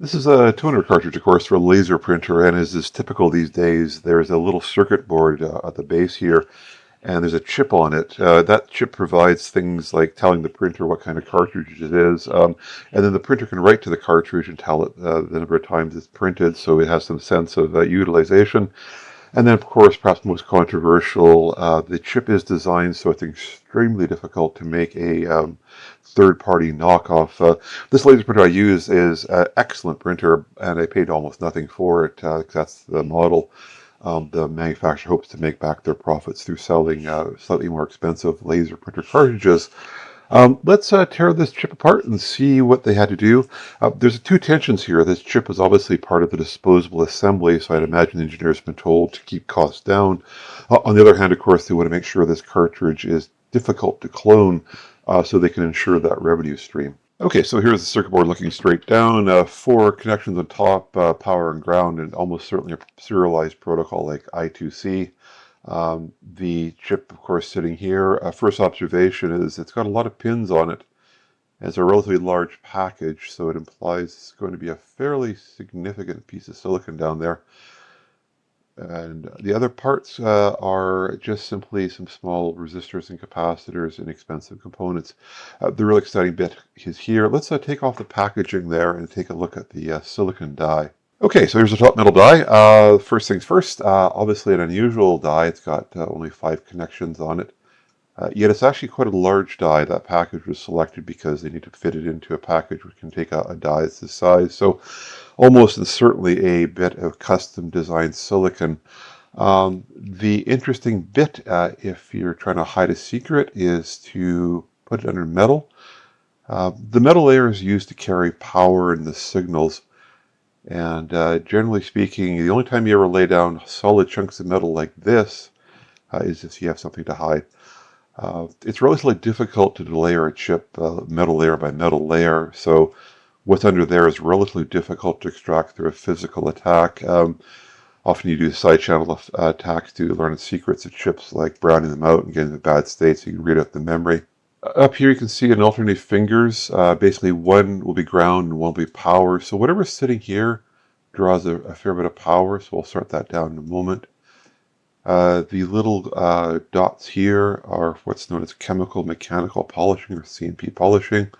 This is a toner cartridge, of course, for a laser printer, and as is typical these days, there's a little circuit board at the base here, and there's a chip on it. That chip provides things like telling the printer what kind of cartridge it is, and then the printer can write to the cartridge and tell it the number of times it's printed, so it has some sense of utilization. And then, of course, perhaps most controversial, the chip is designed so it's extremely difficult to make a third-party knockoff. This laser printer I use is an excellent printer, and I paid almost nothing for it because that's the model. The manufacturer hopes to make back their profits through selling slightly more expensive laser printer cartridges. Let's tear this chip apart and see what they had to do. There's two tensions here. This chip is obviously part of the disposable assembly, so I'd imagine the engineers have been told to keep costs down. On the other hand, of course, they want to make sure this cartridge is difficult to clone so they can ensure that revenue stream. Okay, so here's the circuit board looking straight down. Four connections on top, power and ground, and almost certainly a serialized protocol like I2C. The chip, of course, sitting here. First observation is it's got a lot of pins on it. It's a relatively large package, so it implies it's going to be a fairly significant piece of silicon down there. And the other parts are just simply some small resistors and capacitors, inexpensive components. The real exciting bit is here. Let's take off the packaging there and take a look at the silicon die. Okay, so here's the top metal die. First things first, obviously an unusual die. It's got only 5 connections on it. Yet it's actually quite a large die. That package was selected because they need to fit it into a package which can take a die that's this size. So almost and certainly a bit of custom designed silicon. The interesting bit, if you're trying to hide a secret, is to put it under metal. The metal layer is used to carry power and the signals. And generally speaking, the only time you ever lay down solid chunks of metal like this is if you have something to hide. It's relatively difficult to delayer a chip metal layer by metal layer, so what's under there is relatively difficult to extract through a physical attack. Often you do side channel attacks to learn the secrets of chips, like browning them out and getting them in bad state so you can read out the memory. Up here you can see an alternate fingers. Basically one will be ground and one will be power. So whatever's sitting here draws a fair bit of power, so we'll sort that down in a moment. The little dots here are what's known as chemical mechanical polishing or CMP polishing.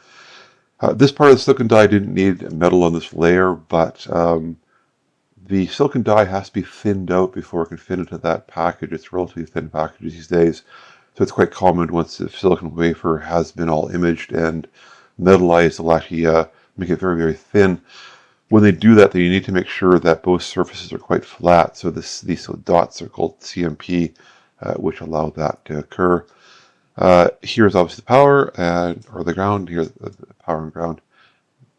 This part of the silicon die didn't need metal on this layer, but the silicon die has to be thinned out before it can fit into that package. It's a relatively thin package these days, so it's quite common once the silicon wafer has been all imaged and metallized, they'll actually make it very, very thin. When they do that, you need to make sure that both surfaces are quite flat. So these dots are called CMP, which allow that to occur. Here's obviously the power or the ground. Here's the power and ground.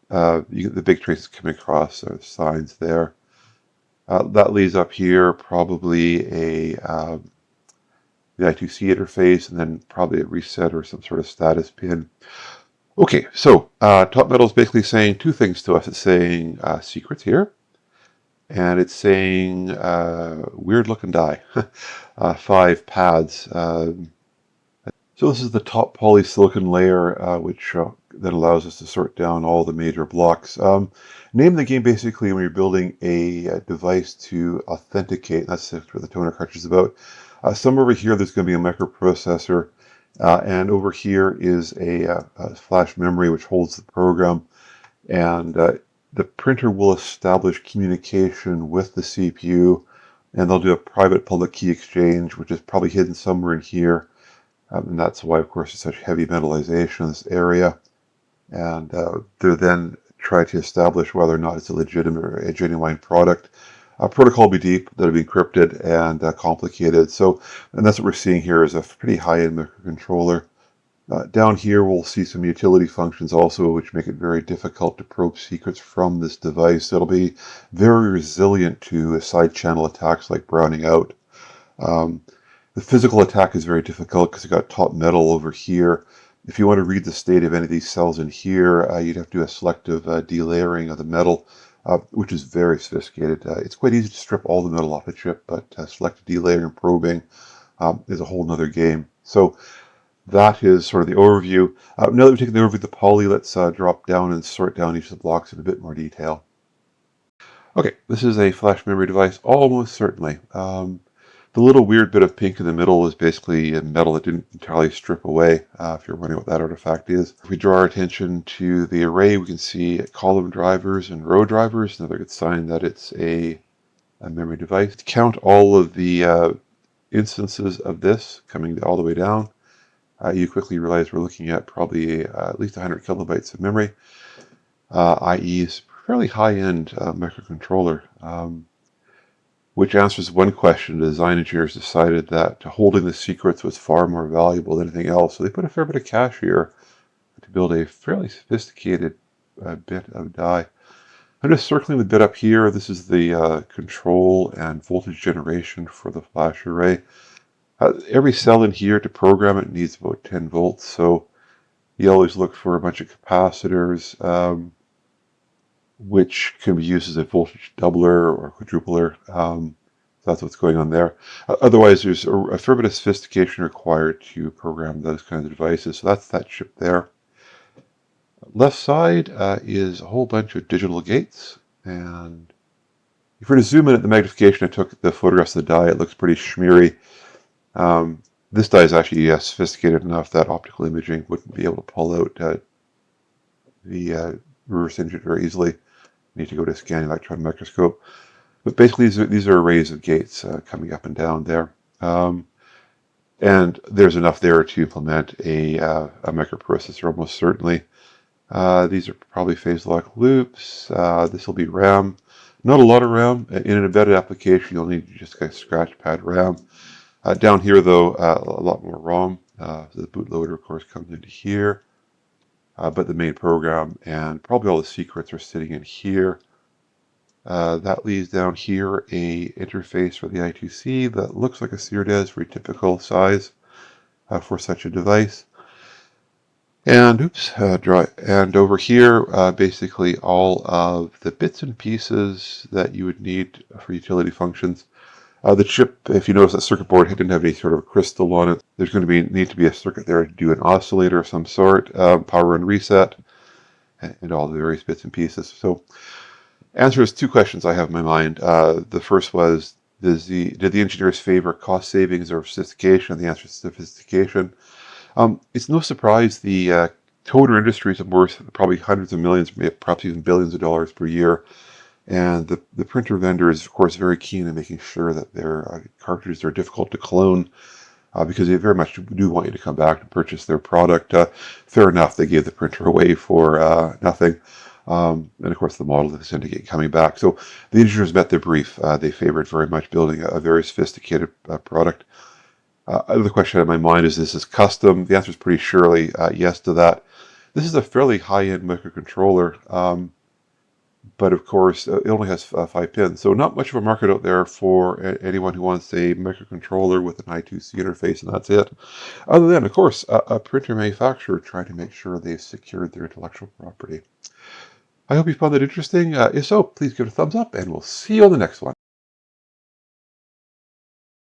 The big traces coming across the signs there. That leads up here probably the I2C interface, and then probably a reset or some sort of status pin. Okay, so top metal is basically saying two things to us. It's saying secrets here, and it's saying weird looking die. 5 pads. So this is the top polysilicon layer, which then allows us to sort down all the major blocks. Name the game basically when you're building a device to authenticate. That's what the toner cartridge is about. Somewhere over here, there's going to be a microprocessor. And over here is a flash memory which holds the program, and the printer will establish communication with the CPU, and they'll do a private public key exchange, which is probably hidden somewhere in here, and that's why, of course, it's such heavy metallization in this area. And they then try to establish whether or not it's a legitimate or a genuine product. Protocol will be deep, that'll be encrypted and complicated. And that's what we're seeing here is a pretty high-end microcontroller. Down here, we'll see some utility functions also, which make it very difficult to probe secrets from this device. It'll be very resilient to side channel attacks like browning out. The physical attack is very difficult because you've got top metal over here. If you want to read the state of any of these cells in here, you'd have to do a selective delayering of the metal. Which is very sophisticated. It's quite easy to strip all the metal off a chip, but selective delayering and probing is a whole nother game. So that is sort of the overview. Now that we've taken the overview of the poly, let's drop down and sort down each of the blocks in a bit more detail. Okay, this is a flash memory device, almost certainly. The little weird bit of pink in the middle is basically a metal that didn't entirely strip away, if you're wondering what that artifact is. If we draw our attention to the array, we can see column drivers and row drivers, another good sign that it's a memory device. To count all of the instances of this coming all the way down, you quickly realize we're looking at probably at least 100 kilobytes of memory, i.e. fairly high-end microcontroller, which answers one question. The design engineers decided that holding the secrets was far more valuable than anything else, so they put a fair bit of cash here to build a fairly sophisticated bit of die. I'm just circling the bit up here. This is the control and voltage generation for the flash array. Every cell in here, to program it, needs about 10 volts, so you always look for a bunch of capacitors, which can be used as a voltage doubler or quadrupler. So that's what's going on there. Otherwise, there's a fair bit of sophistication required to program those kinds of devices. So that's that chip there. Left side is a whole bunch of digital gates. And if we were to zoom in at the magnification, I took the photographs of the die. It looks pretty schmeary. This die is actually sophisticated enough that optical imaging wouldn't be able to pull out the reverse engine very easily. Need to go to a scanning electron microscope. But basically, these are arrays of gates coming up and down there. And there's enough there to implement a microprocessor, almost certainly. These are probably phase lock loops. This will be RAM. Not a lot of RAM. In an embedded application, you'll need just a scratch pad RAM. Down here, though, a lot more ROM. The bootloader, of course, comes into here. But the main program and probably all the secrets are sitting in here. That leaves down here a interface for the I2C that looks like a CRDES, very typical size for such a device. And and over here, basically all of the bits and pieces that you would need for utility functions. The chip, if you notice that circuit board didn't have any sort of crystal on it, there's going to need to be a circuit there to do an oscillator of some sort, power and reset, and all the various bits and pieces. So, answers two questions I have in my mind. The first was, did the engineers favor cost savings or sophistication? The answer is sophistication. It's no surprise the toner industries are worth probably hundreds of millions, perhaps even billions of dollars per year. And the printer vendor is, of course, very keen in making sure that their cartridges are difficult to clone because they very much do want you to come back and purchase their product. Fair enough, they gave the printer away for nothing. And, of course, the model of Syndicate coming back. So the engineers met their brief. They favored very much building a very sophisticated product. The question in my mind is, this custom? The answer is pretty surely yes to that. This is a fairly high-end microcontroller. But of course, it only has 5 pins, so not much of a market out there for anyone who wants a microcontroller with an I2C interface, and that's it. Other than, of course, a printer manufacturer trying to make sure they've secured their intellectual property. I hope you found that interesting. If so, please give it a thumbs up, and we'll see you on the next one.